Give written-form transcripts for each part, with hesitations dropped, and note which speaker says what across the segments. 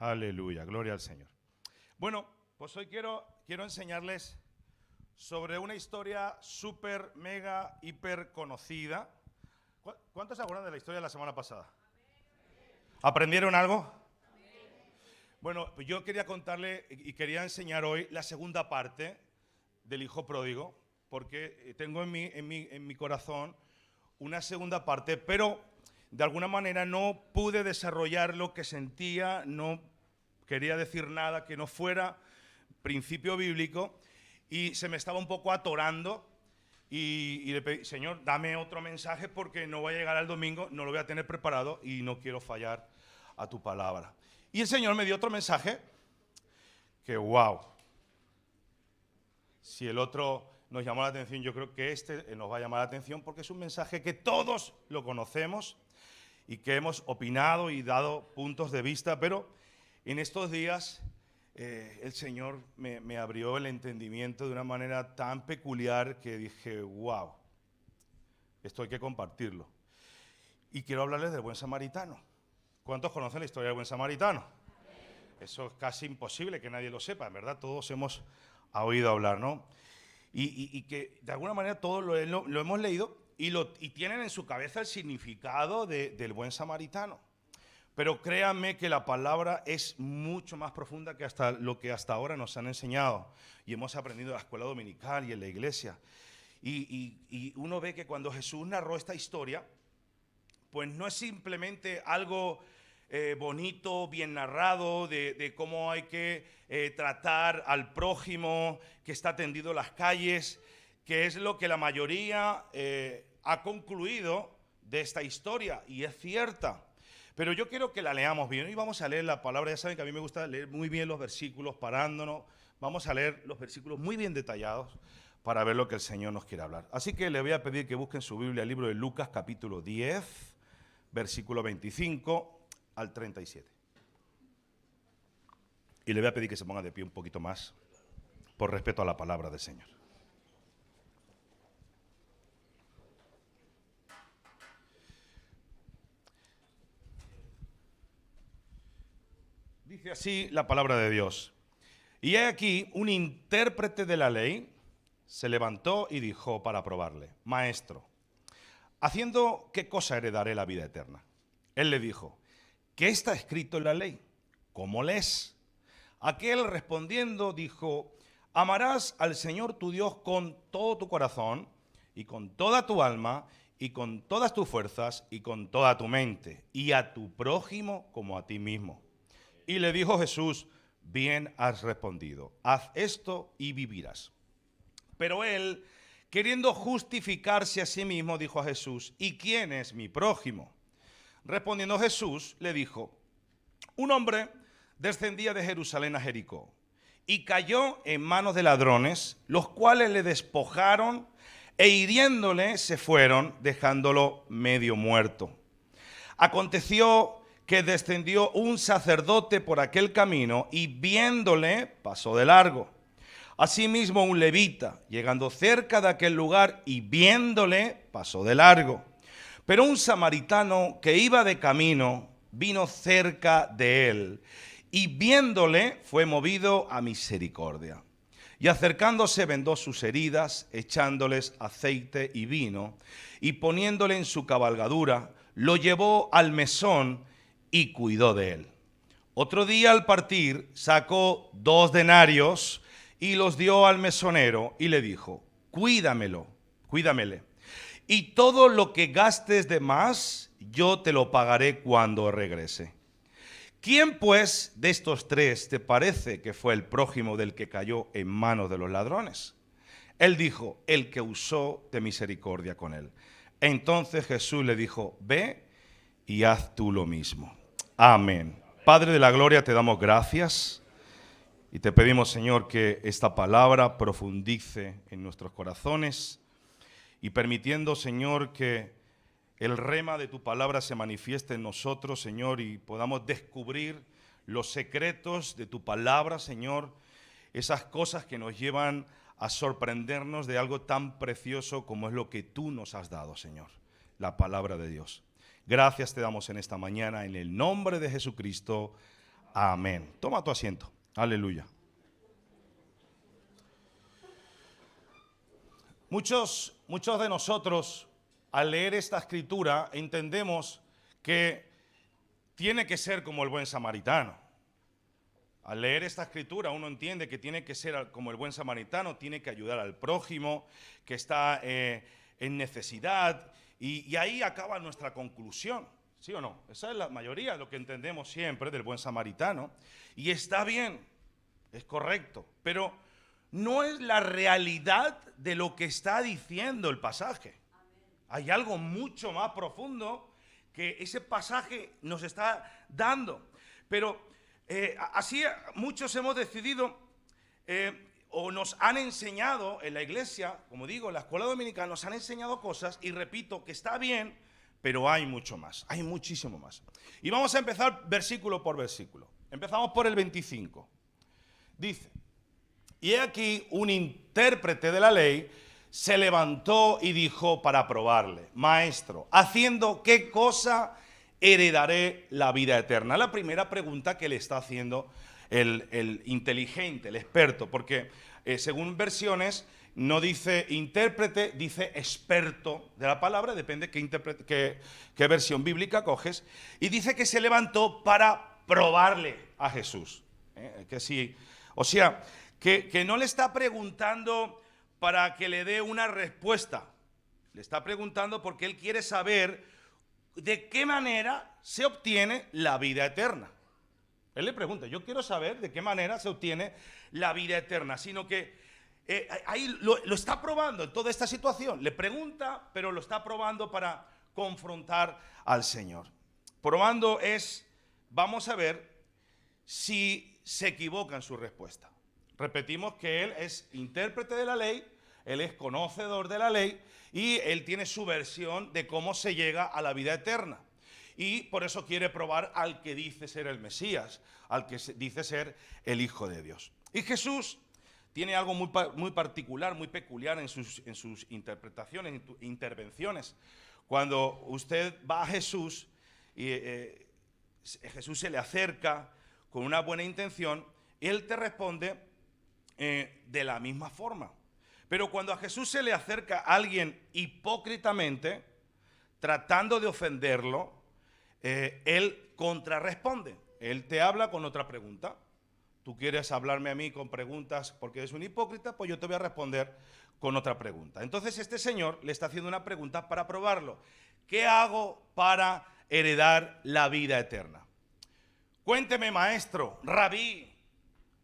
Speaker 1: Aleluya, gloria al Señor. Bueno, pues hoy quiero enseñarles sobre una historia súper, mega, hiper conocida. ¿Cuántos se acuerdan de la historia de la semana pasada? ¿Aprendieron algo? Bueno, yo quería contarle y quería enseñar hoy la segunda parte del hijo pródigo, porque tengo en mi corazón una segunda parte, pero de alguna manera no pude desarrollar lo que sentía, no quería decir nada que no fuera principio bíblico y se me estaba un poco atorando y le pedí, Señor, dame otro mensaje porque no voy a llegar al domingo, no lo voy a tener preparado y no quiero fallar a tu palabra. Y el Señor me dio otro mensaje que wow, si el otro nos llamó la atención, yo creo que este nos va a llamar la atención porque es un mensaje que todos lo conocemos y que hemos opinado y dado puntos de vista, pero en estos días el Señor me abrió el entendimiento de una manera tan peculiar que dije, wow, esto hay que compartirlo. Y quiero hablarles del buen samaritano. ¿Cuántos conocen la historia del buen samaritano? Eso es casi imposible que nadie lo sepa, en verdad, todos hemos oído hablar, ¿no? Y que de alguna manera todos lo hemos leído y tienen en su cabeza el significado del buen samaritano. Pero créanme que la palabra es mucho más profunda que lo que hasta ahora nos han enseñado. Y hemos aprendido en la escuela dominical y en la iglesia. Y uno ve que cuando Jesús narró esta historia, pues no es simplemente algo bonito, bien narrado, de cómo hay que tratar al prójimo que está tendido en las calles, que es lo que la mayoría ha concluido de esta historia, y es cierta. Pero yo quiero que la leamos bien. Hoy vamos a leer la palabra. Ya saben que a mí me gusta leer muy bien los versículos, parándonos. Vamos a leer los versículos muy bien detallados para ver lo que el Señor nos quiere hablar. Así que le voy a pedir que busquen su Biblia, el libro de Lucas, capítulo 10, versículo 25 al 37. Y le voy a pedir que se ponga de pie un poquito más, por respeto a la palabra del Señor. Dice así la palabra de Dios. Y he aquí, un intérprete de la ley se levantó y dijo para probarle: Maestro, ¿haciendo qué cosa heredaré la vida eterna? Él le dijo: ¿qué está escrito en la ley? ¿Cómo lees? Aquel respondiendo dijo: amarás al Señor tu Dios con todo tu corazón y con toda tu alma y con todas tus fuerzas y con toda tu mente, y a tu prójimo como a ti mismo. Y le dijo Jesús: bien has respondido, haz esto y vivirás. Pero él, queriendo justificarse a sí mismo, dijo a Jesús: ¿y quién es mi prójimo? Respondiendo Jesús, le dijo: un hombre descendía de Jerusalén a Jericó y cayó en manos de ladrones, los cuales le despojaron e hiriéndole se fueron, dejándolo medio muerto. Aconteció que descendió un sacerdote por aquel camino y viéndole pasó de largo. Asimismo un levita, llegando cerca de aquel lugar y viéndole pasó de largo. Pero un samaritano que iba de camino vino cerca de él y viéndole fue movido a misericordia. Y acercándose vendó sus heridas, echándoles aceite y vino, y poniéndole en su cabalgadura, lo llevó al mesón y cuidó de él. Otro día al partir sacó 2 denarios y los dio al mesonero y le dijo: cuídamele, y todo lo que gastes de más yo te lo pagaré cuando regrese. ¿Quién pues de estos 3 te parece que fue el prójimo del que cayó en manos de los ladrones? Él dijo: el que usó de misericordia con él. Entonces Jesús le dijo: ve y haz tú lo mismo. Amén. Padre de la gloria, te damos gracias y te pedimos, Señor, que esta palabra profundice en nuestros corazones y permitiendo, Señor, que el rema de tu palabra se manifieste en nosotros, Señor, y podamos descubrir los secretos de tu palabra, Señor, esas cosas que nos llevan a sorprendernos de algo tan precioso como es lo que tú nos has dado, Señor, la palabra de Dios. Gracias te damos en esta mañana, en el nombre de Jesucristo. Amén. Toma tu asiento. Aleluya. Muchos de nosotros, al leer esta escritura, entendemos que tiene que ser como el buen samaritano. Al leer esta escritura uno entiende que tiene que ser como el buen samaritano, tiene que ayudar al prójimo que está en necesidad, y ahí acaba nuestra conclusión, ¿sí o no? Esa es la mayoría de lo que entendemos siempre del buen samaritano, y está bien, es correcto, pero no es la realidad de lo que está diciendo el pasaje. Hay algo mucho más profundo que ese pasaje nos está dando. Pero así muchos hemos decidido o nos han enseñado en la iglesia, como digo, en la escuela dominical nos han enseñado cosas, y repito que está bien, pero hay mucho más, hay muchísimo más. Y vamos a empezar versículo por versículo. Empezamos por el 25. Dice: y he aquí un intérprete de la ley se levantó y dijo para probarle: Maestro, ¿haciendo qué cosa heredaré la vida eterna? La primera pregunta que le está haciendo el inteligente, el experto, porque según versiones no dice intérprete, dice experto de la palabra, depende qué versión bíblica coges, y dice que se levantó para probarle a Jesús. Que sí, o sea, que no le está preguntando para que le dé una respuesta. Le está preguntando porque él quiere saber de qué manera se obtiene la vida eterna. Él le pregunta: yo quiero saber de qué manera se obtiene la vida eterna. Sino que ahí lo está probando en toda esta situación. Le pregunta, pero lo está probando para confrontar al Señor. Probando es, vamos a ver si se equivoca en su respuesta. Repetimos que él es intérprete de la ley, él es conocedor de la ley, y él tiene su versión de cómo se llega a la vida eterna. Y por eso quiere probar al que dice ser el Mesías, al que dice ser el Hijo de Dios. Y Jesús tiene algo muy particular, muy peculiar en sus interpretaciones, intervenciones. Cuando usted va a Jesús y Jesús se le acerca con una buena intención, él te responde de la misma forma. Pero cuando a Jesús se le acerca a alguien hipócritamente, tratando de ofenderlo, él contrarresponde. Él te habla con otra pregunta. Tú quieres hablarme a mí con preguntas porque eres un hipócrita, pues yo te voy a responder con otra pregunta. Entonces este señor le está haciendo una pregunta para probarlo. ¿Qué hago para heredar la vida eterna? Cuénteme, maestro, rabí,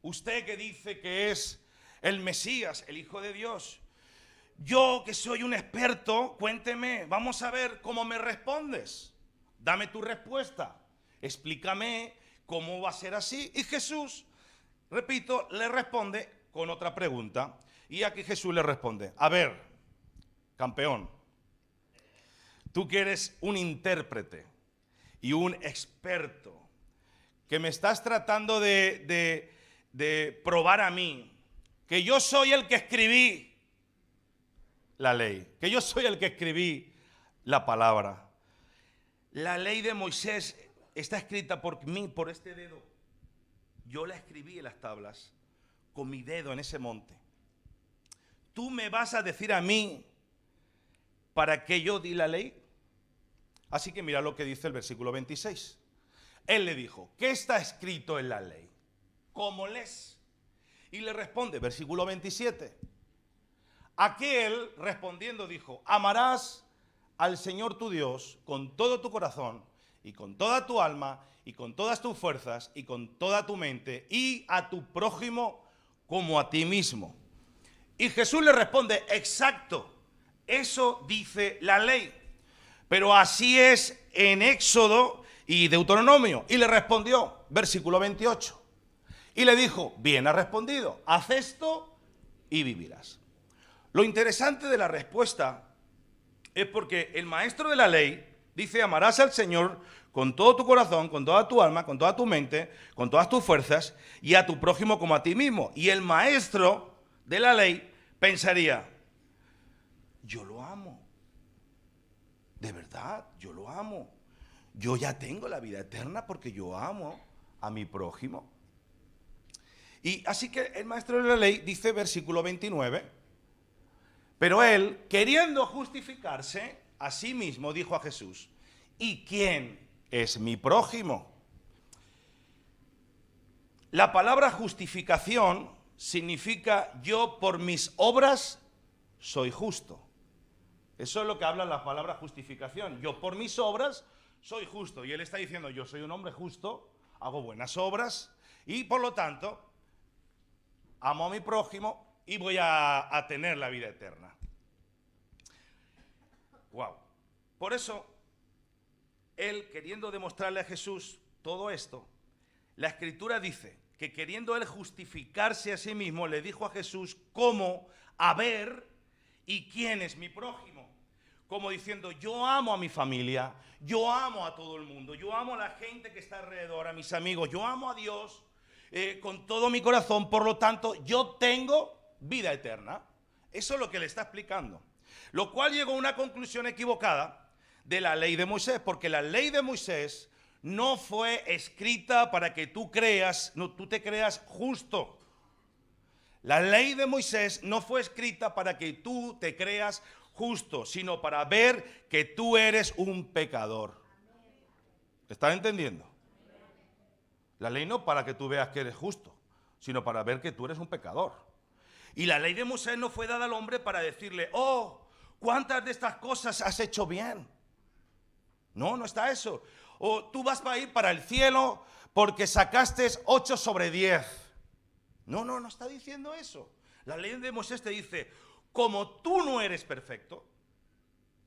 Speaker 1: usted que dice que es el Mesías, el Hijo de Dios. Yo que soy un experto, cuénteme, vamos a ver cómo me respondes. Dame tu respuesta, explícame cómo va a ser así. Y Jesús, repito, le responde con otra pregunta. Y aquí Jesús le responde: a ver, campeón, tú que eres un intérprete y un experto, que me estás tratando de probar a mí, que yo soy el que escribí la ley, que yo soy el que escribí la palabra. La ley de Moisés está escrita por mí, por este dedo. Yo la escribí en las tablas con mi dedo en ese monte. ¿Tú me vas a decir a mí para qué yo di la ley? Así que mira lo que dice el versículo 26. Él le dijo: ¿qué está escrito en la ley? ¿Cómo lees? Y le responde, versículo 27. Aquel respondiendo dijo: amarás al Señor tu Dios con todo tu corazón y con toda tu alma y con todas tus fuerzas y con toda tu mente, y a tu prójimo como a ti mismo. Y Jesús le responde: exacto, eso dice la ley, pero así es en Éxodo y Deuteronomio. Y le respondió, versículo 28. Y le dijo: bien has respondido, haz esto y vivirás. Lo interesante de la respuesta es porque el maestro de la ley dice: amarás al Señor con todo tu corazón, con toda tu alma, con toda tu mente, con todas tus fuerzas, y a tu prójimo como a ti mismo. Y el maestro de la ley pensaría: yo lo amo, de verdad, yo lo amo. Yo ya tengo la vida eterna porque yo amo a mi prójimo? Y así que el maestro de la ley dice, versículo 29, pero él, queriendo justificarse a sí mismo, dijo a Jesús, ¿y quién es mi prójimo? La palabra justificación significa yo por mis obras soy justo. Eso es lo que habla la palabra justificación. Yo por mis obras soy justo. Y él está diciendo, yo soy un hombre justo, hago buenas obras y por lo tanto amo a mi prójimo y voy a tener la vida eterna. Wow. Por eso, él queriendo demostrarle a Jesús todo esto, la Escritura dice que queriendo él justificarse a sí mismo, le dijo a Jesús cómo, a ver, y quién es mi prójimo. Como diciendo, yo amo a mi familia, yo amo a todo el mundo, yo amo a la gente que está alrededor, a mis amigos, yo amo a Dios con todo mi corazón, por lo tanto, yo tengo vida eterna. Eso es lo que le está explicando. Lo cual llegó a una conclusión equivocada de la ley de Moisés, porque la ley de Moisés no fue escrita para que tú te creas justo. La ley de Moisés no fue escrita para que tú te creas justo, sino para ver que tú eres un pecador. ¿Están entendiendo? La ley no para que tú veas que eres justo, sino para ver que tú eres un pecador. Y la ley de Moisés no fue dada al hombre para decirle, oh, ¿cuántas de estas cosas has hecho bien? No, no está eso. O tú vas a ir para el cielo porque sacaste 8 sobre 10. No, no está diciendo eso. La ley de Moisés te dice, como tú no eres perfecto,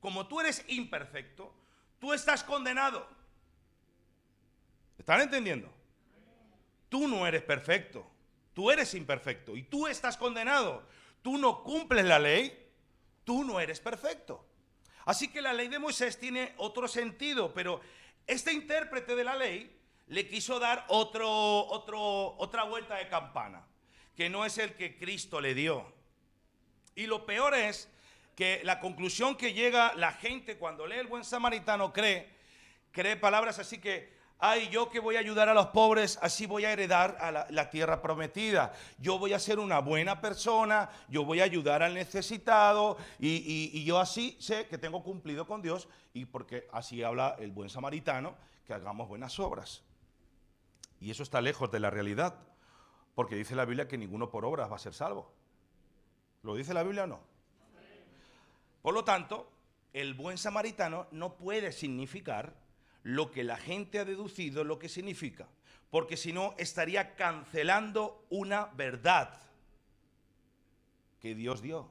Speaker 1: como tú eres imperfecto, tú estás condenado. ¿Están entendiendo? Tú no eres perfecto, tú eres imperfecto y tú estás condenado. Tú no cumples la ley, tú no eres perfecto. Así que la ley de Moisés tiene otro sentido, pero este intérprete de la ley le quiso dar otra vuelta de campana, que no es el que Cristo le dio. Y lo peor es que la conclusión que llega la gente cuando lee el buen samaritano cree palabras así que, ay, yo que voy a ayudar a los pobres, así voy a heredar a la tierra prometida. Yo voy a ser una buena persona, yo voy a ayudar al necesitado y yo así sé que tengo cumplido con Dios y porque así habla el buen samaritano, que hagamos buenas obras. Y eso está lejos de la realidad, porque dice la Biblia que ninguno por obras va a ser salvo. ¿Lo dice la Biblia o no? Por lo tanto, el buen samaritano no puede significar lo que la gente ha deducido lo que significa, porque si no estaría cancelando una verdad que Dios dio,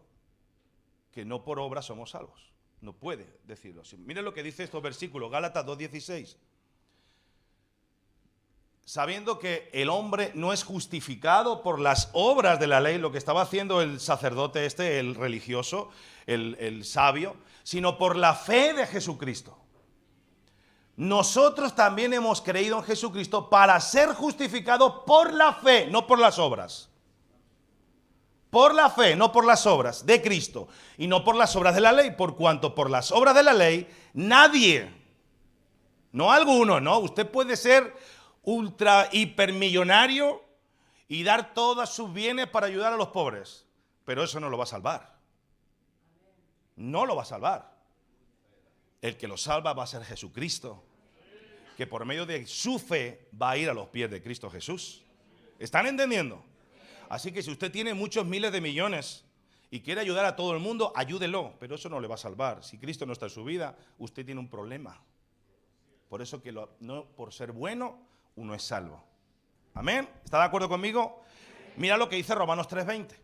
Speaker 1: que no por obras somos salvos. No puede decirlo así. Miren lo que dice estos versículos, Gálatas 2:16. Sabiendo que el hombre no es justificado por las obras de la ley, lo que estaba haciendo el sacerdote el religioso, el sabio, sino por la fe de Jesucristo. Nosotros también hemos creído en Jesucristo para ser justificados por la fe, no por las obras. Por la fe, no por las obras de Cristo y no por las obras de la ley, por cuanto por las obras de la ley nadie, no alguno, no, usted puede ser ultra hipermillonario y dar todos sus bienes para ayudar a los pobres, pero eso no lo va a salvar. No lo va a salvar. El que lo salva va a ser Jesucristo, que por medio de su fe va a ir a los pies de Cristo Jesús. ¿Están entendiendo? Así que si usted tiene muchos miles de millones y quiere ayudar a todo el mundo, ayúdelo, pero eso no le va a salvar. Si Cristo no está en su vida, usted tiene un problema. Por eso que no por ser bueno, uno es salvo. ¿Amén? ¿Está de acuerdo conmigo? Mira lo que dice Romanos 3:20.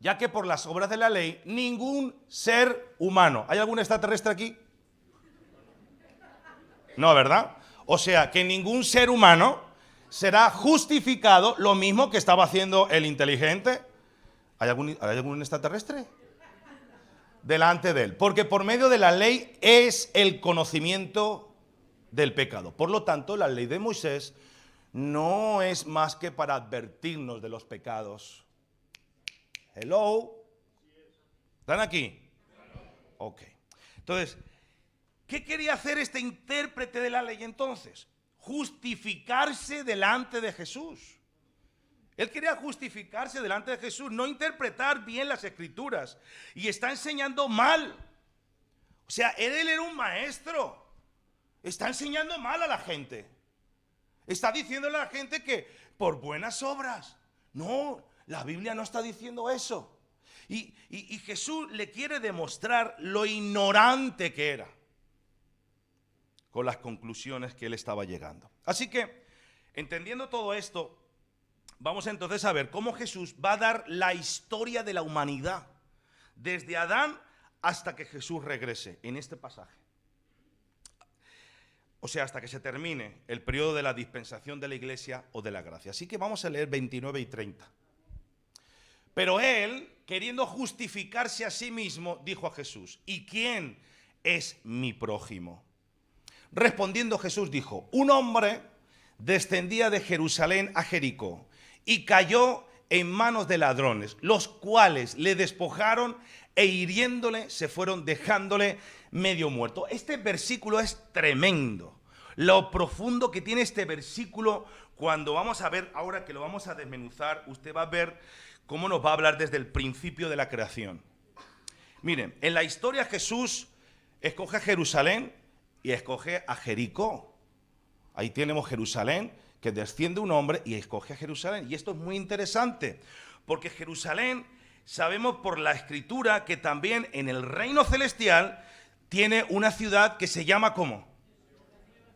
Speaker 1: Ya que por las obras de la ley, ningún ser humano. ¿Hay algún extraterrestre aquí? No, ¿verdad? O sea, que ningún ser humano será justificado lo mismo que estaba haciendo el inteligente. ¿Hay algún extraterrestre? Delante de él. Porque por medio de la ley es el conocimiento del pecado. Por lo tanto, la ley de Moisés no es más que para advertirnos de los pecados. Hello. ¿Están aquí? Ok. Entonces, ¿qué quería hacer este intérprete de la ley entonces? justificarse delante de Jesús. Él quería justificarse delante de Jesús, no interpretar bien las escrituras. Y está enseñando mal. O sea, él era un maestro. Está enseñando mal a la gente. Está diciéndole a la gente que por buenas obras. No, la Biblia no está diciendo eso. Y Jesús le quiere demostrar lo ignorante que era con las conclusiones que él estaba llegando. Así que, entendiendo todo esto, vamos entonces a ver cómo Jesús va a dar la historia de la humanidad, desde Adán hasta que Jesús regrese en este pasaje. O sea, hasta que se termine el periodo de la dispensación de la iglesia o de la gracia. Así que vamos a leer 29 y 30. Pero él, queriendo justificarse a sí mismo, dijo a Jesús: ¿y quién es mi prójimo? Respondiendo Jesús dijo: un hombre descendía de Jerusalén a Jericó y cayó en manos de ladrones, los cuales le despojaron e hiriéndole se fueron dejándole medio muerto. Este versículo es tremendo. Lo profundo que tiene este versículo, cuando vamos a ver, ahora que lo vamos a desmenuzar, usted va a ver cómo nos va a hablar desde el principio de la creación. Miren, en la historia Jesús escoge a Jerusalén y escoge a Jericó. Ahí tenemos Jerusalén, que desciende un hombre y escoge a Jerusalén. Y esto es muy interesante, porque Jerusalén, sabemos por la Escritura que también en el reino celestial tiene una ciudad que se llama ¿cómo?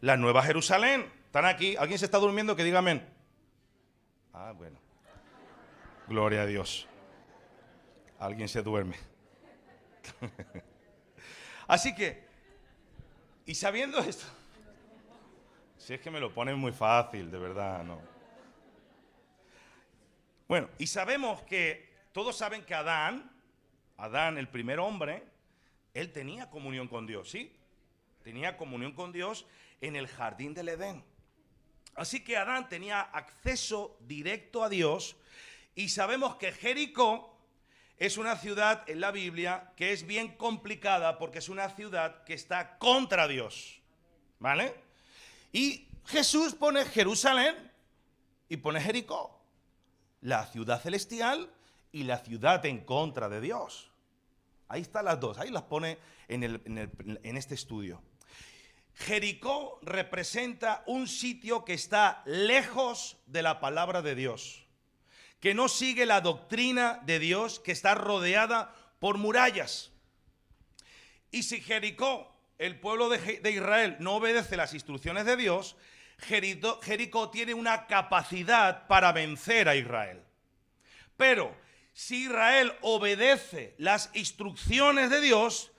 Speaker 1: La Nueva Jerusalén. ¿Están aquí? ¿Alguien se está durmiendo? Que diga amén. Ah, bueno. Gloria a Dios. Alguien se duerme. Así que, y sabiendo esto, si es que me lo ponen muy fácil, de verdad, no. Bueno, y sabemos que, todos saben que Adán, el primer hombre, él tenía comunión con Dios, ¿sí? Tenía comunión con Dios en el jardín del Edén. Así que Adán tenía acceso directo a Dios, y sabemos que Jericó es una ciudad en la Biblia que es bien complicada porque es una ciudad que está contra Dios, ¿vale? Y Jesús pone Jerusalén y pone Jericó, la ciudad celestial y la ciudad en contra de Dios. Ahí están las dos, ahí las pone en este estudio. Jericó representa un sitio que está lejos de la palabra de Dios, que no sigue la doctrina de Dios, que está rodeada por murallas. Y si Jericó, el pueblo de Israel, no obedece las instrucciones de Dios, Jericó tiene una capacidad para vencer a Israel. Pero si Israel obedece las instrucciones de Dios,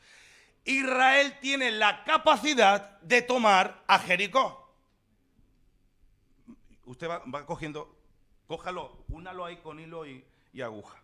Speaker 1: Israel tiene la capacidad de tomar a Jericó. Usted va cogiendo, cójalo, únalo ahí con hilo y aguja.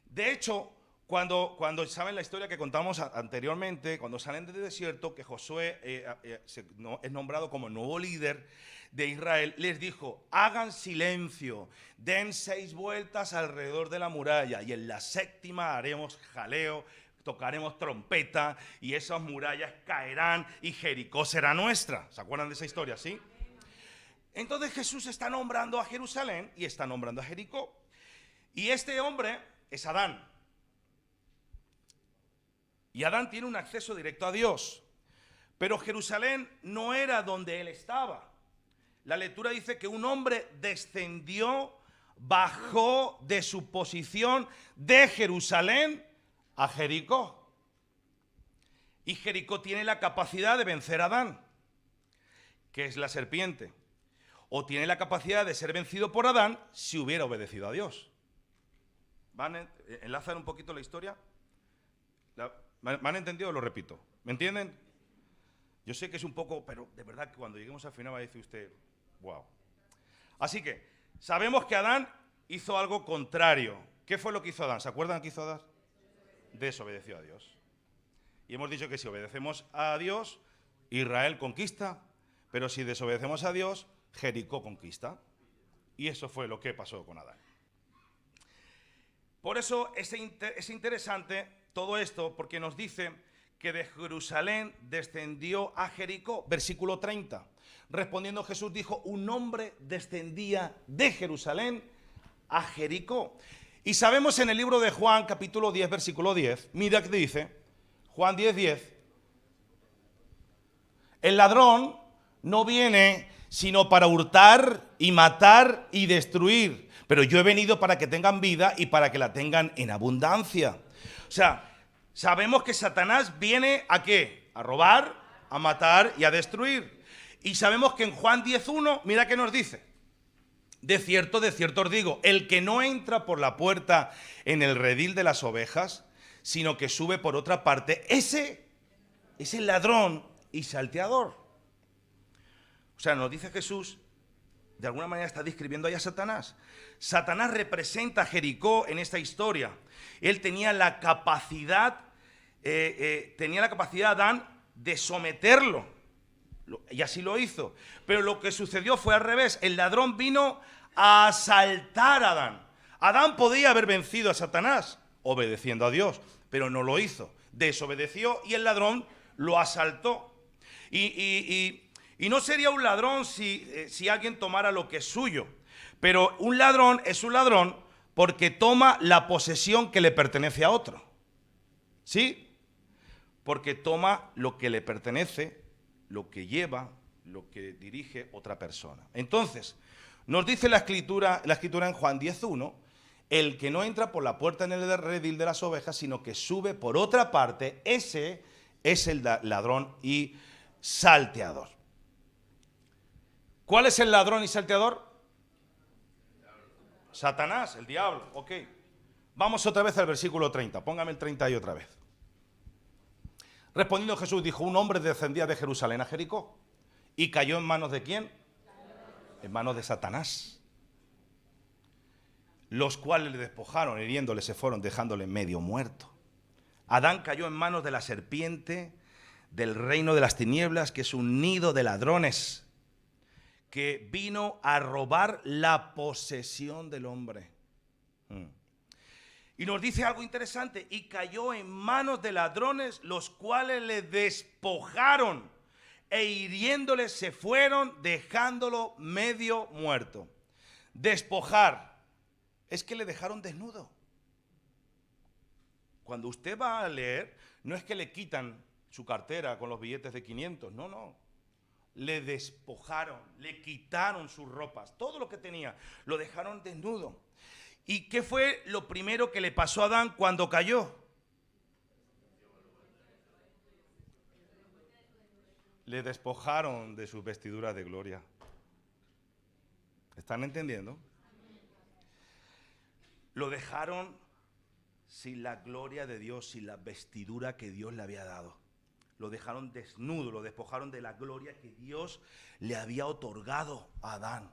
Speaker 1: De hecho, cuando saben la historia que contamos anteriormente, cuando salen del desierto, que Josué es nombrado como nuevo líder de Israel, les dijo: hagan silencio, den 6 vueltas alrededor de la muralla y en la 7ª haremos jaleo, tocaremos trompeta y esas murallas caerán y Jericó será nuestra. ¿Se acuerdan de esa historia? ¿Sí? Entonces Jesús está nombrando a Jerusalén y está nombrando a Jericó. Y este hombre es Adán. Y Adán tiene un acceso directo a Dios. Pero Jerusalén no era donde él estaba. La lectura dice que un hombre descendió, bajó de su posición de Jerusalén a Jericó. Y Jericó tiene la capacidad de vencer a Adán, que es la serpiente. O tiene la capacidad de ser vencido por Adán si hubiera obedecido a Dios. ¿Van a enlazar un poquito la historia? ¿Me han entendido? Lo repito. ¿Me entienden? Yo sé que es un poco, pero de verdad que cuando lleguemos al final va a decir usted, wow. Así que, sabemos que Adán hizo algo contrario. ¿Qué fue lo que hizo Adán? ¿Se acuerdan qué hizo Adán? Desobedeció a Dios. Y hemos dicho que si obedecemos a Dios, Israel conquista, pero si desobedecemos a Dios, Jericó conquista. Y eso fue lo que pasó con Adán. Por eso es interesante todo esto, porque nos dice que de Jerusalén descendió a Jericó, versículo 30. Respondiendo Jesús dijo, un hombre descendía de Jerusalén a Jericó. Y sabemos en el libro de Juan, capítulo 10, versículo 10, mira que dice, Juan 10, 10, el ladrón no viene sino para hurtar y matar y destruir, pero yo he venido para que tengan vida y para que la tengan en abundancia. O sea, sabemos que Satanás viene ¿a qué? A robar, a matar y a destruir. Y sabemos que en Juan 10.1, mira qué nos dice. De cierto os digo, el que no entra por la puerta en el redil de las ovejas, sino que sube por otra parte, ese es el ladrón y salteador. O sea, nos dice Jesús, de alguna manera está describiendo ahí a Satanás. Satanás representa a Jericó en esta historia. Él tenía la capacidad, Adán, de someterlo. Y así lo hizo. Pero lo que sucedió fue al revés. El ladrón vino a asaltar a Adán. Adán podía haber vencido a Satanás obedeciendo a Dios, pero no lo hizo. Desobedeció y el ladrón lo asaltó. Y no sería un ladrón si alguien tomara lo que es suyo. Pero un ladrón es un ladrón porque toma la posesión que le pertenece a otro. ¿Sí? Porque toma lo que le pertenece, lo que lleva, lo que dirige otra persona. Entonces, nos dice la escritura en Juan 10.1, el que no entra por la puerta en el redil de las ovejas, sino que sube por otra parte, ese es el ladrón y salteador. ¿Cuál es el ladrón y salteador? Satanás, el diablo, ok. Vamos otra vez al versículo 30, póngame el 30 y otra vez. Respondiendo Jesús dijo, un hombre descendía de Jerusalén a Jericó y cayó en manos de ¿quién? En manos de Satanás, los cuales le despojaron, hiriéndole, se fueron, dejándole medio muerto. Adán cayó en manos de la serpiente, del reino de las tinieblas, que es un nido de ladrones, que vino a robar la posesión del hombre. Y nos dice algo interesante, y cayó en manos de ladrones, los cuales le despojaron, e hiriéndole se fueron, dejándolo medio muerto. Despojar es que le dejaron desnudo. Cuando usted va a leer, no es que le quitan su cartera con los billetes de 500, no. Le despojaron, le quitaron sus ropas, todo lo que tenía, lo dejaron desnudo. ¿Y qué fue lo primero que le pasó a Adán cuando cayó? Le despojaron de sus vestiduras de gloria. ¿Están entendiendo? Lo dejaron sin la gloria de Dios, sin la vestidura que Dios le había dado. Lo dejaron desnudo, lo despojaron de la gloria que Dios le había otorgado a Adán.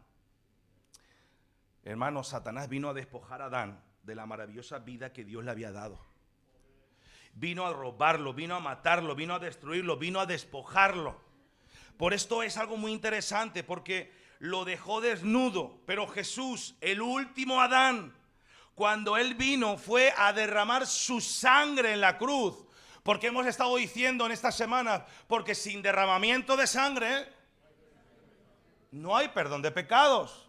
Speaker 1: Hermanos, Satanás vino a despojar a Adán de la maravillosa vida que Dios le había dado. Vino a robarlo, vino a matarlo, vino a destruirlo, vino a despojarlo. Por esto es algo muy interesante, porque lo dejó desnudo. Pero Jesús, el último Adán, cuando Él vino, fue a derramar su sangre en la cruz. Porque hemos estado diciendo en estas semanas, porque sin derramamiento de sangre no hay perdón de pecados.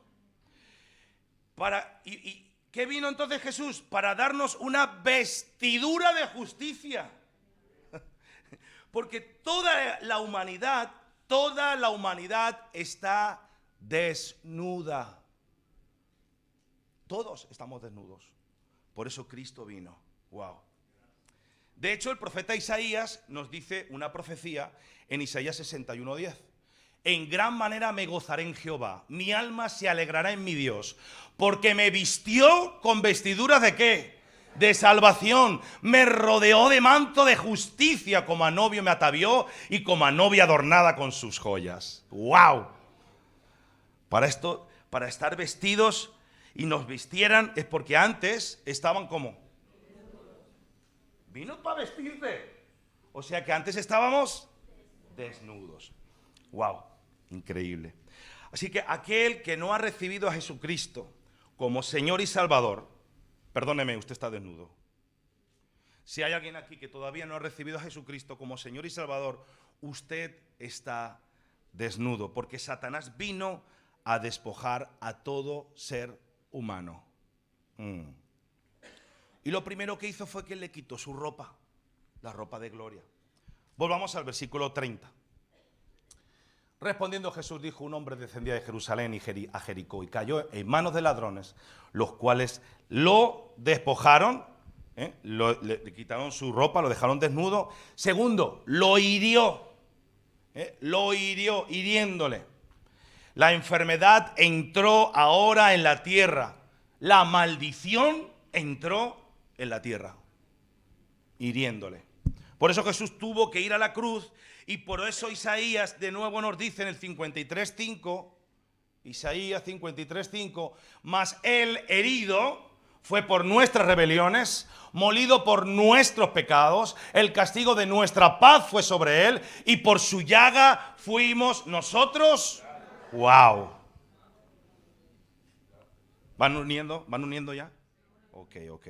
Speaker 1: ¿Y qué vino entonces Jesús? Para darnos una vestidura de justicia. Porque toda la humanidad está desnuda. Todos estamos desnudos. Por eso Cristo vino. Wow. De hecho, el profeta Isaías nos dice una profecía en Isaías 61:10. En gran manera me gozaré en Jehová, mi alma se alegrará en mi Dios, porque me vistió con vestiduras ¿de qué? De salvación, me rodeó de manto de justicia, como a novio me atavió y como a novia adornada con sus joyas. ¡Wow! Para estar vestidos y nos vistieran es porque antes estaban como... Vino para vestirte. O sea que antes estábamos desnudos. ¡Wow! Increíble. Así que aquel que no ha recibido a Jesucristo como Señor y Salvador, perdóneme, usted está desnudo. Si hay alguien aquí que todavía no ha recibido a Jesucristo como Señor y Salvador, usted está desnudo, porque Satanás vino a despojar a todo ser humano. Y lo primero que hizo fue que le quitó su ropa, la ropa de gloria. Volvamos al versículo 30. Respondiendo Jesús dijo: un hombre descendía de Jerusalén a Jericó y cayó en manos de ladrones, los cuales lo despojaron, le quitaron su ropa, lo dejaron desnudo. Segundo, lo hirió, hiriéndole. La enfermedad entró ahora en la tierra. La maldición entró en la tierra, hiriéndole. Por eso Jesús tuvo que ir a la cruz, y por eso Isaías de nuevo nos dice en el 53:5, Isaías 53:5, mas él herido fue por nuestras rebeliones, molido por nuestros pecados, el castigo de nuestra paz fue sobre él, y por su llaga fuimos nosotros. ¡Wow! ¿Van uniendo ya? Ok.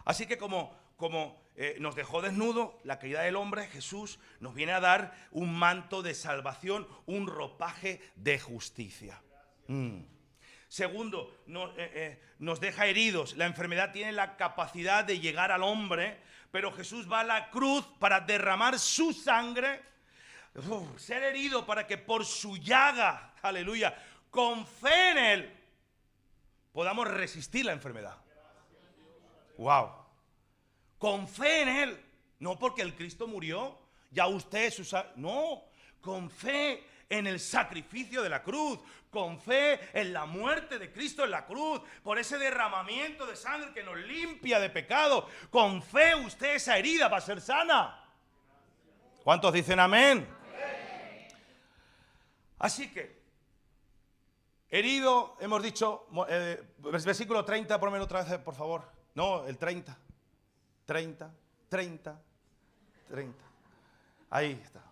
Speaker 1: Así que como nos dejó desnudo la caída del hombre, Jesús nos viene a dar un manto de salvación, un ropaje de justicia. Segundo, nos deja heridos. La enfermedad tiene la capacidad de llegar al hombre, pero Jesús va a la cruz para derramar su sangre, ser herido para que por su llaga, aleluya, con fe en él, podamos resistir la enfermedad. Wow. Con fe en él, no porque el Cristo murió, ya usted, no, con fe en el sacrificio de la cruz, con fe en la muerte de Cristo en la cruz, por ese derramamiento de sangre que nos limpia de pecado. Con fe usted, esa herida va a ser sana. ¿Cuántos dicen amén? Así que, herido, hemos dicho, versículo 30, ponmelo otra vez, por favor. No, el 30. 30. Ahí está.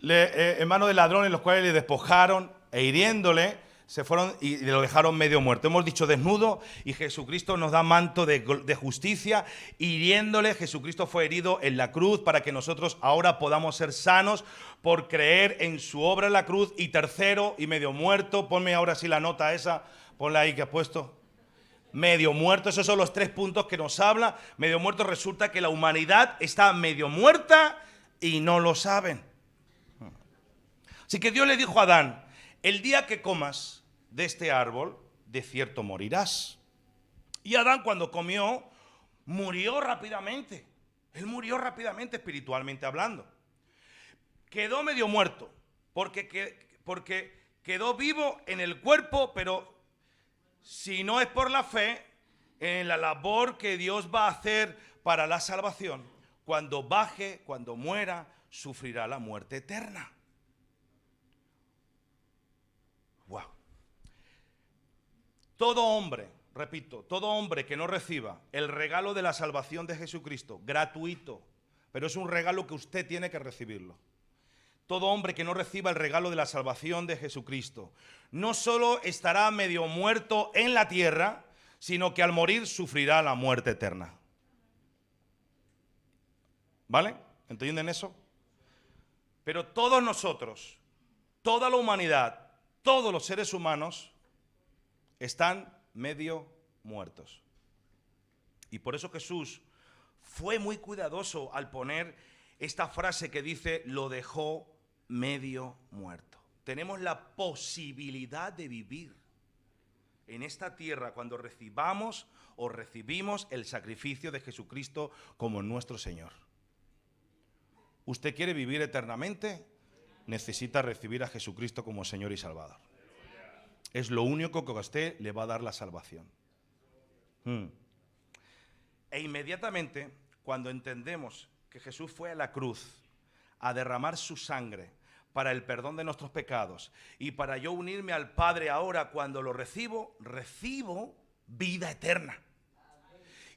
Speaker 1: En manos de ladrones, los cuales le despojaron e hiriéndole, se fueron y lo dejaron medio muerto. Hemos dicho desnudo, y Jesucristo nos da manto de justicia. Hiriéndole, Jesucristo fue herido en la cruz para que nosotros ahora podamos ser sanos por creer en su obra en la cruz. Y tercero, y medio muerto, ponme ahora sí la nota esa, ponla ahí que has puesto. Medio muerto, esos son los 3 puntos que nos habla. Medio muerto, resulta que la humanidad está medio muerta y no lo saben. Así que Dios le dijo a Adán: el día que comas de este árbol, de cierto morirás. Y Adán, cuando comió, murió rápidamente. Él murió rápidamente, espiritualmente hablando. Quedó medio muerto, porque quedó vivo en el cuerpo, pero si no es por la fe en la labor que Dios va a hacer para la salvación, cuando baje, cuando muera, sufrirá la muerte eterna. Wow. Todo hombre, repito, todo hombre que no reciba el regalo de la salvación de Jesucristo, gratuito, pero es un regalo que usted tiene que recibirlo. Todo hombre que no reciba el regalo de la salvación de Jesucristo, no solo estará medio muerto en la tierra, sino que al morir sufrirá la muerte eterna. ¿Vale? ¿Entienden eso? Pero todos nosotros, toda la humanidad, todos los seres humanos están medio muertos. Y por eso Jesús fue muy cuidadoso al poner esta frase que dice: lo dejó medio muerto. Tenemos la posibilidad de vivir en esta tierra cuando recibamos el sacrificio de Jesucristo como nuestro Señor. ¿Usted quiere vivir eternamente? Necesita recibir a Jesucristo como Señor y Salvador. Es lo único que a usted le va a dar la salvación. E inmediatamente, cuando entendemos que Jesús fue a la cruz a derramar su sangre para el perdón de nuestros pecados y para yo unirme al Padre ahora, cuando lo recibo vida eterna.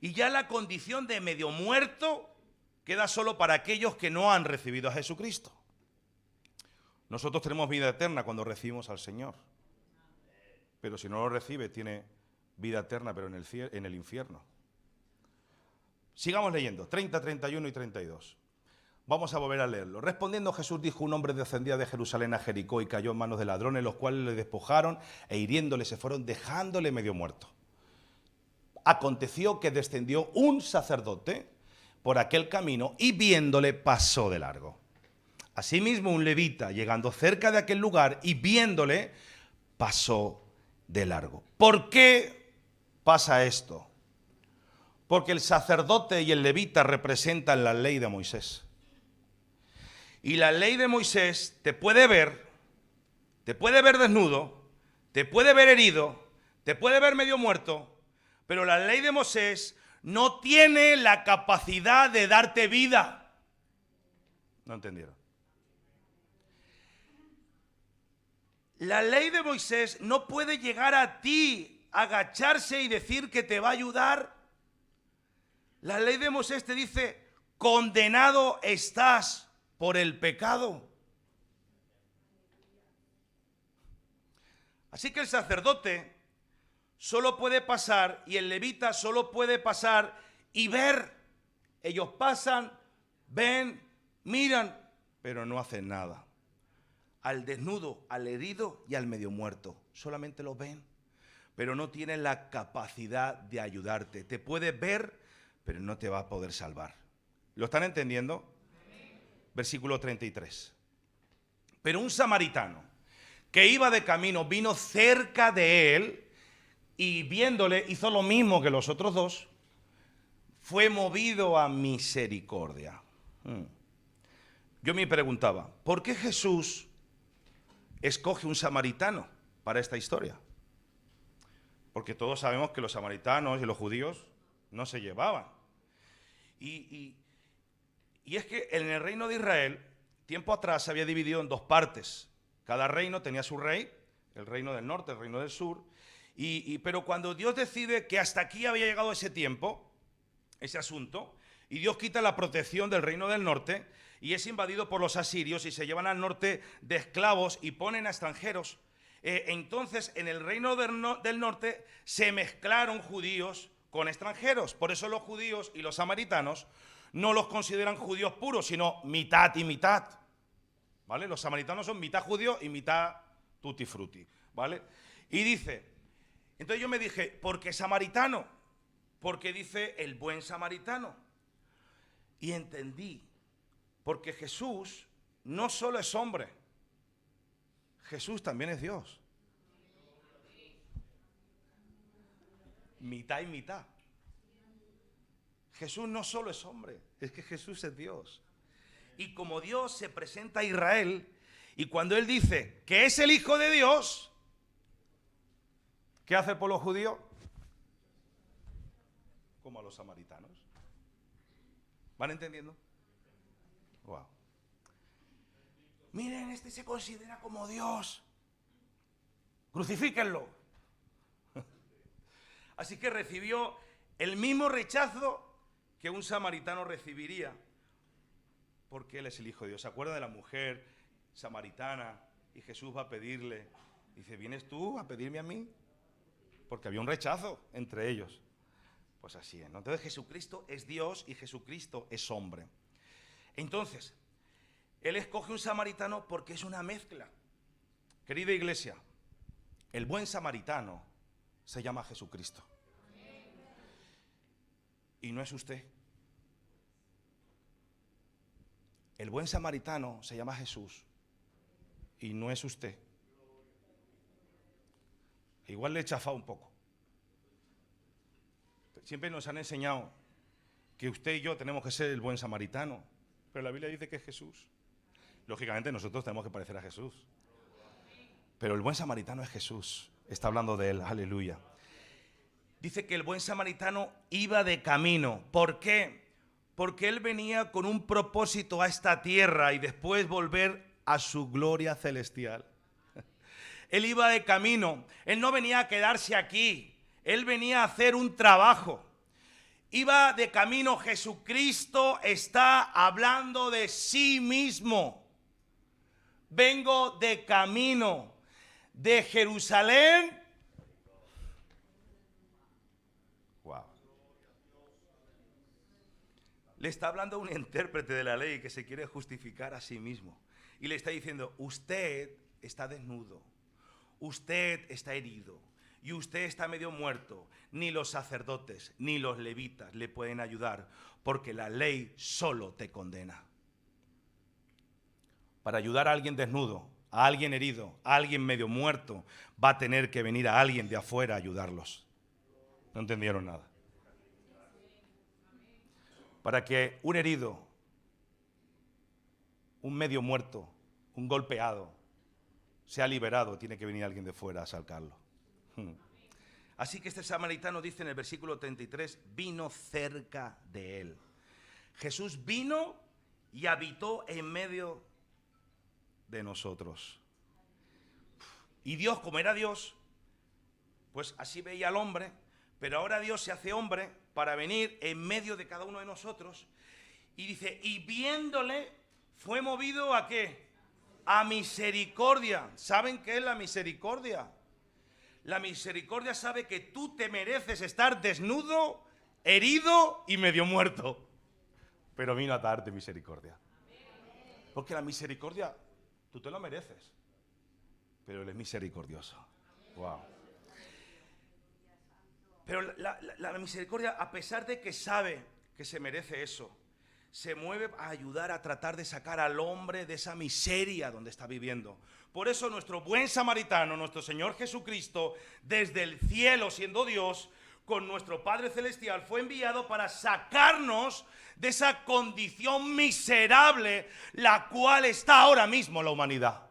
Speaker 1: Y ya la condición de medio muerto queda solo para aquellos que no han recibido a Jesucristo. Nosotros tenemos vida eterna cuando recibimos al Señor. Pero si no lo recibe, tiene vida eterna, pero en el infierno. Sigamos leyendo, 30, 31 y 32. Vamos a volver a leerlo. Respondiendo Jesús dijo: un hombre descendía de Jerusalén a Jericó y cayó en manos de ladrones, los cuales le despojaron e hiriéndole se fueron, dejándole medio muerto. Aconteció que descendió un sacerdote por aquel camino y viéndole pasó de largo. Asimismo un levita, llegando cerca de aquel lugar y viéndole, pasó de largo. ¿Por qué pasa esto? Porque el sacerdote y el levita representan la ley de Moisés. Y la ley de Moisés te puede ver desnudo, te puede ver herido, te puede ver medio muerto, pero la ley de Moisés no tiene la capacidad de darte vida. ¿No entendieron? La ley de Moisés no puede llegar a ti, agacharse y decir que te va a ayudar. La ley de Moisés te dice: condenado estás por el pecado. Así que el sacerdote solo puede pasar y el levita solo puede pasar y ver. Ellos pasan, ven, miran, pero no hacen nada. Al desnudo, al herido y al medio muerto, solamente los ven, pero no tienen la capacidad de ayudarte. Te puede ver, pero no te va a poder salvar. ¿Lo están entendiendo? Versículo 33. Pero un samaritano que iba de camino vino cerca de él y viéndole hizo lo mismo que los otros dos, fue movido a misericordia. Yo me preguntaba, ¿por qué Jesús escoge un samaritano para esta historia? Porque todos sabemos que los samaritanos y los judíos no se llevaban. Y es que en el reino de Israel, tiempo atrás se había dividido en dos partes. Cada reino tenía su rey, el reino del norte, el reino del sur. Pero cuando Dios decide que hasta aquí había llegado ese tiempo, ese asunto, y Dios quita la protección del reino del norte y es invadido por los asirios y se llevan al norte de esclavos y ponen a extranjeros, entonces en el reino del norte se mezclaron judíos con extranjeros. Por eso los judíos y los samaritanos no los consideran judíos puros, sino mitad y mitad, ¿vale? Los samaritanos son mitad judío y mitad tutti frutti, ¿vale? Y dice, entonces yo me dije, ¿por qué samaritano? Porque dice el buen samaritano. Y entendí, porque Jesús no solo es hombre, Jesús también es Dios. Mitad y mitad. Jesús no solo es hombre, es que Jesús es Dios. Y como Dios se presenta a Israel, y cuando Él dice que es el Hijo de Dios, ¿qué hace por los judíos? Como a los samaritanos. ¿Van entendiendo? Wow. Miren, este se considera como Dios. Crucifíquenlo. Así que recibió el mismo rechazo que un samaritano recibiría, porque Él es el Hijo de Dios. ¿Se acuerdan de la mujer samaritana? Y Jesús va a pedirle, dice, ¿vienes tú a pedirme a mí? Porque había un rechazo entre ellos. Pues así es, ¿no? Entonces Jesucristo es Dios y Jesucristo es hombre. Entonces, Él escoge un samaritano porque es una mezcla. Querida iglesia, el buen samaritano se llama Jesucristo. Y no es usted. El buen samaritano se llama Jesús y no es usted. Igual le he chafado un poco. Siempre nos han enseñado que usted y yo tenemos que ser el buen samaritano, pero la Biblia dice que es Jesús. Lógicamente nosotros tenemos que parecer a Jesús, pero el buen samaritano es Jesús. Está hablando de Él, aleluya. Dice que el buen samaritano iba de camino. ¿Por qué? Porque Él venía con un propósito a esta tierra y después volver a su gloria celestial. Él iba de camino. Él no venía a quedarse aquí. Él venía a hacer un trabajo. Iba de camino. Jesucristo está hablando de sí mismo. Vengo de camino de Jerusalén. Wow. Le está hablando a un intérprete de la ley que se quiere justificar a sí mismo. Y le está diciendo, usted está desnudo, usted está herido y usted está medio muerto. Ni los sacerdotes ni los levitas le pueden ayudar porque la ley solo te condena. Para ayudar a alguien desnudo, a alguien herido, a alguien medio muerto, va a tener que venir a alguien de afuera a ayudarlos. No entendieron nada. Para que un herido, un medio muerto, un golpeado, sea liberado, tiene que venir alguien de fuera a sacarlo. Así que este samaritano dice en el versículo 33, vino cerca de él. Jesús vino y habitó en medio de nosotros. Y Dios, como era Dios, pues así veía al hombre, pero ahora Dios se hace hombre para venir en medio de cada uno de nosotros. Y dice, y viéndole, fue movido ¿a qué? A misericordia. ¿Saben qué es la misericordia? La misericordia sabe que tú te mereces estar desnudo, herido y medio muerto. Pero vino a darte misericordia. Porque la misericordia, tú te lo mereces. Pero Él es misericordioso. Wow. Pero la misericordia, a pesar de que sabe que se merece eso, se mueve a ayudar a tratar de sacar al hombre de esa miseria donde está viviendo. Por eso nuestro buen samaritano, nuestro Señor Jesucristo, desde el cielo siendo Dios, con nuestro Padre Celestial, fue enviado para sacarnos de esa condición miserable, la cual está ahora mismo la humanidad.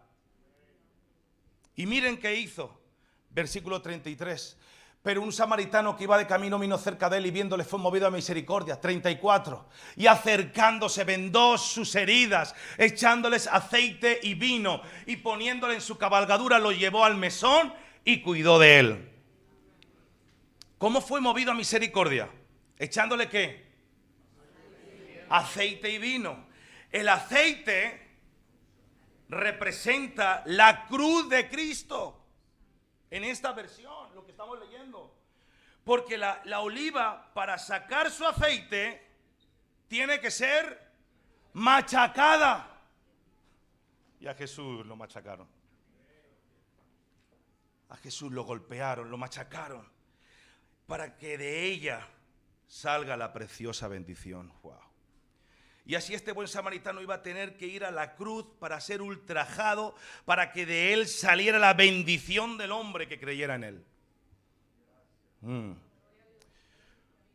Speaker 1: Y miren qué hizo, versículo 33. Pero un samaritano que iba de camino vino cerca de él y viéndole fue movido a misericordia. 34. Y acercándose vendó sus heridas, echándoles aceite y vino, y poniéndole en su cabalgadura lo llevó al mesón y cuidó de él. ¿Cómo fue movido a misericordia? ¿Echándole qué? Aceite y vino. El aceite representa la cruz de Cristo. En esta versión, lo que estamos leyendo. Porque la oliva, para sacar su aceite, tiene que ser machacada. Y a Jesús lo machacaron. A Jesús lo golpearon, lo machacaron. Para que de ella salga la preciosa bendición. Wow. Y así este buen samaritano iba a tener que ir a la cruz para ser ultrajado, para que de él saliera la bendición del hombre que creyera en él.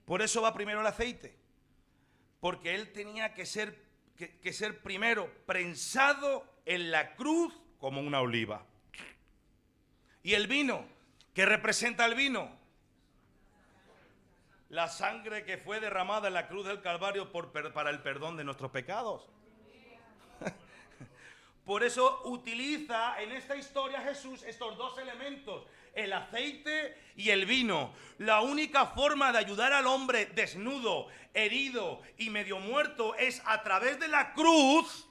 Speaker 1: Por eso va primero el aceite, porque él tenía que ser primero prensado en la cruz como una oliva. Y el vino, ¿qué representa el vino? La sangre que fue derramada en la cruz del Calvario para el perdón de nuestros pecados. Por eso utiliza en esta historia Jesús estos dos elementos, el aceite y el vino. La única forma de ayudar al hombre desnudo, herido y medio muerto es a través de la cruz,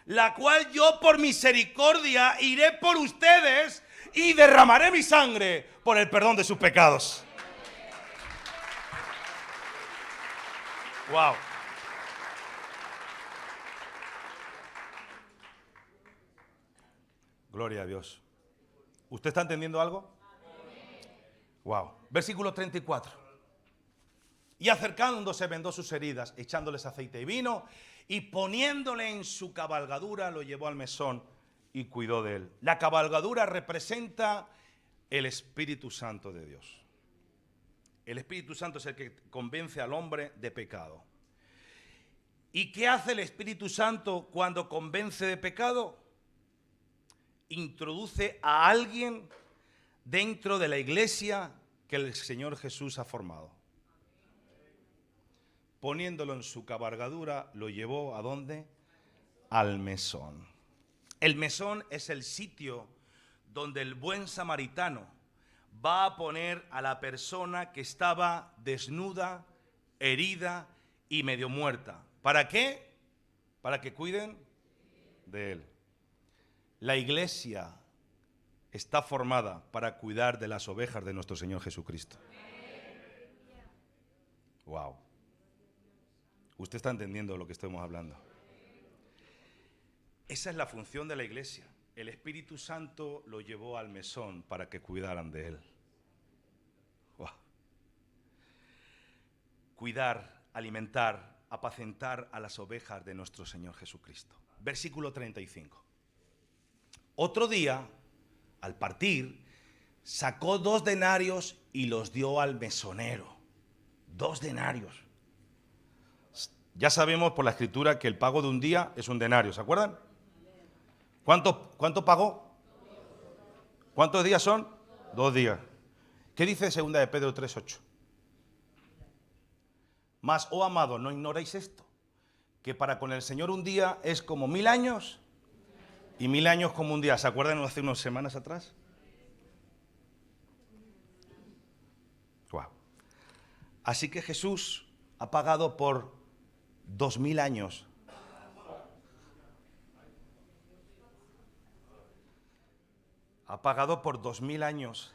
Speaker 1: la cual yo por misericordia iré por ustedes y derramaré mi sangre por el perdón de sus pecados. Wow. Gloria a Dios. ¿Usted está entendiendo algo? Wow. Versículo 34. Y acercándose vendó sus heridas, echándoles aceite y vino, y poniéndole en su cabalgadura lo llevó al mesón y cuidó de él. La cabalgadura representa el Espíritu Santo de Dios. El Espíritu Santo es el que convence al hombre de pecado. ¿Y qué hace el Espíritu Santo cuando convence de pecado? Introduce a alguien dentro de la iglesia que el Señor Jesús ha formado. Poniéndolo en su cabalgadura, lo llevó ¿a dónde? Al mesón. El mesón es el sitio donde el buen samaritano va a poner a la persona que estaba desnuda, herida y medio muerta. ¿Para qué? Para que cuiden de él. La iglesia está formada para cuidar de las ovejas de nuestro Señor Jesucristo. Wow. Usted está entendiendo lo que estamos hablando. Esa es la función de la iglesia. El Espíritu Santo lo llevó al mesón para que cuidaran de él. Wow. Cuidar, alimentar, apacentar a las ovejas de nuestro Señor Jesucristo. Versículo 35. Otro día, al partir, sacó 2 denarios y los dio al mesonero. 2 denarios. Ya sabemos por la Escritura que el pago de un día es un denario, ¿se acuerdan? ¿Cuánto pagó? ¿Cuántos días son? 2 días. ¿Qué dice 2 de Pedro 3:8? Mas, oh amado, no ignoréis esto, que para con el Señor un día es como 1000 años y 1000 años como un día. ¿Se acuerdan hace unas semanas atrás? Wow. Así que Jesús ha pagado por 2000 años. Ha pagado por 2000 años.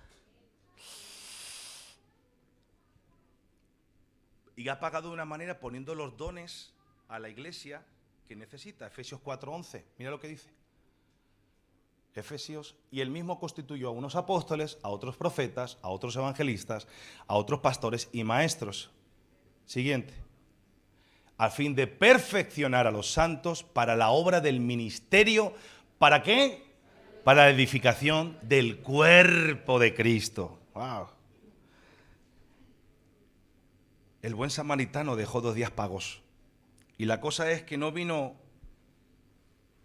Speaker 1: Y ha pagado de una manera poniendo los dones a la iglesia que necesita. Efesios 4:11. Mira lo que dice. Efesios. Y él mismo constituyó a unos apóstoles, a otros profetas, a otros evangelistas, a otros pastores y maestros. Siguiente. A fin de perfeccionar a los santos para la obra del ministerio. ¿Para qué? Para la edificación del cuerpo de Cristo. Wow. El buen samaritano dejó 2 días pagos. Y la cosa es que no vino.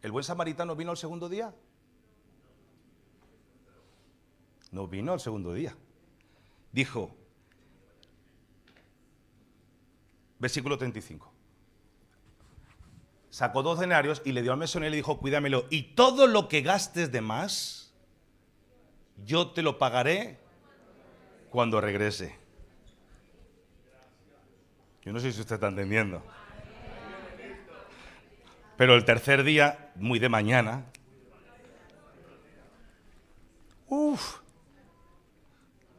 Speaker 1: ¿El buen samaritano vino al segundo día? No vino al segundo día. Dijo, versículo 35. Sacó 2 denarios y le dio al mesonero y le dijo, cuídamelo. Y todo lo que gastes de más, yo te lo pagaré cuando regrese. Yo no sé si usted está entendiendo. Pero el tercer día, muy de mañana.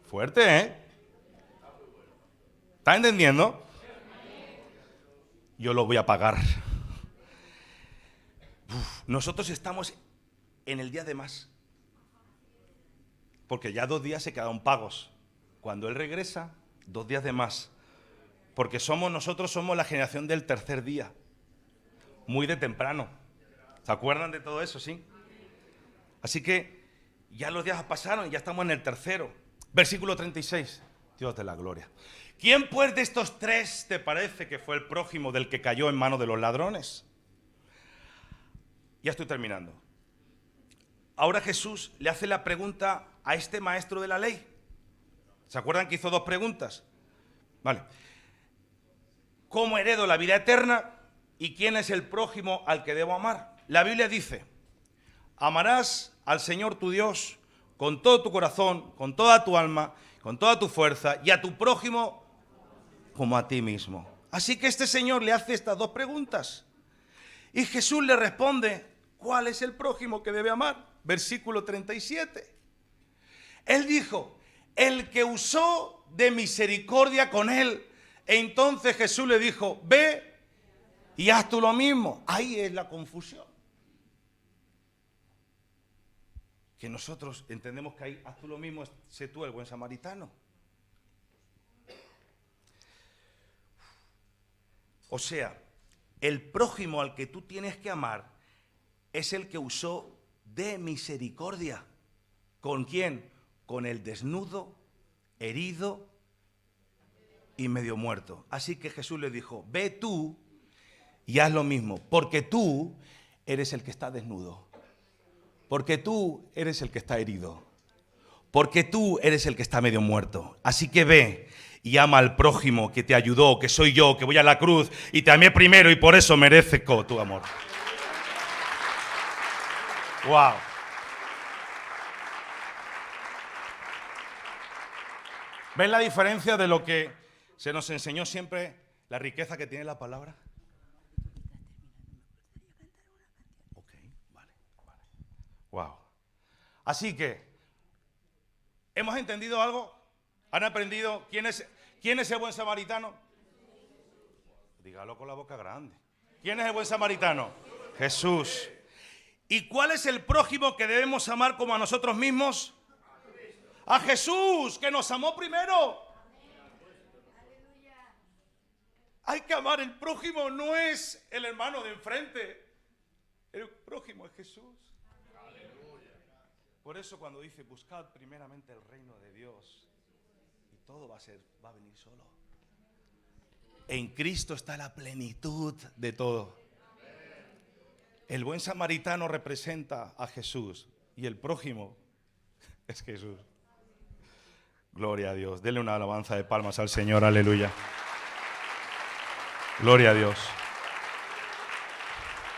Speaker 1: Fuerte, ¿eh? ¿Está entendiendo? Yo lo voy a pagar. Nosotros estamos en el día de más. Porque ya 2 días se quedaron pagos. Cuando Él regresa, 2 días de más. Porque nosotros somos la generación del tercer día. Muy de temprano. ¿Se acuerdan de todo eso, sí? Así que ya los días pasaron y ya estamos en el tercero. Versículo 36. Dios de la gloria. ¿Quién pues de estos 3 te parece que fue el prójimo del que cayó en manos de los ladrones? Ya estoy terminando. Ahora Jesús le hace la pregunta a este maestro de la ley. ¿Se acuerdan que hizo 2 preguntas? Vale. ¿Cómo heredo la vida eterna? ¿Y quién es el prójimo al que debo amar? La Biblia dice, amarás al Señor tu Dios con todo tu corazón, con toda tu alma, con toda tu fuerza, y a tu prójimo como a ti mismo. Así que este señor le hace estas 2 preguntas. Y Jesús le responde, ¿cuál es el prójimo que debe amar? Versículo 37. Él dijo, el que usó de misericordia con él. Entonces Jesús le dijo, ve y haz tú lo mismo. Ahí es la confusión. Que nosotros entendemos que ahí haz tú lo mismo, sé tú el buen samaritano. O sea, el prójimo al que tú tienes que amar es el que usó de misericordia. ¿Con quién? Con el desnudo, herido y medio muerto. Así que Jesús le dijo, ve tú y haz lo mismo, porque tú eres el que está desnudo, porque tú eres el que está herido, porque tú eres el que está medio muerto. Así que ve y ama al prójimo que te ayudó, que soy yo, que voy a la cruz y te amé primero y por eso merezco tu amor. Wow. ¿Ven la diferencia de lo que se nos enseñó siempre, la riqueza que tiene la palabra? Ok, vale. Wow. Así que, ¿hemos entendido algo? ¿Han aprendido quién es el buen samaritano? Dígalo con la boca grande. ¿Quién es el buen samaritano? Jesús. ¿Y cuál es el prójimo que debemos amar como a nosotros mismos? A Jesús, que nos amó primero. Hay que amar. El prójimo no es el hermano de enfrente. El prójimo es Jesús. Por eso cuando dice buscad primeramente el reino de Dios, y todo va a venir solo. En Cristo está la plenitud de todo. El buen samaritano representa a Jesús y el prójimo es Jesús. Gloria a Dios. Denle una alabanza de palmas al Señor. Aleluya. Gloria a Dios.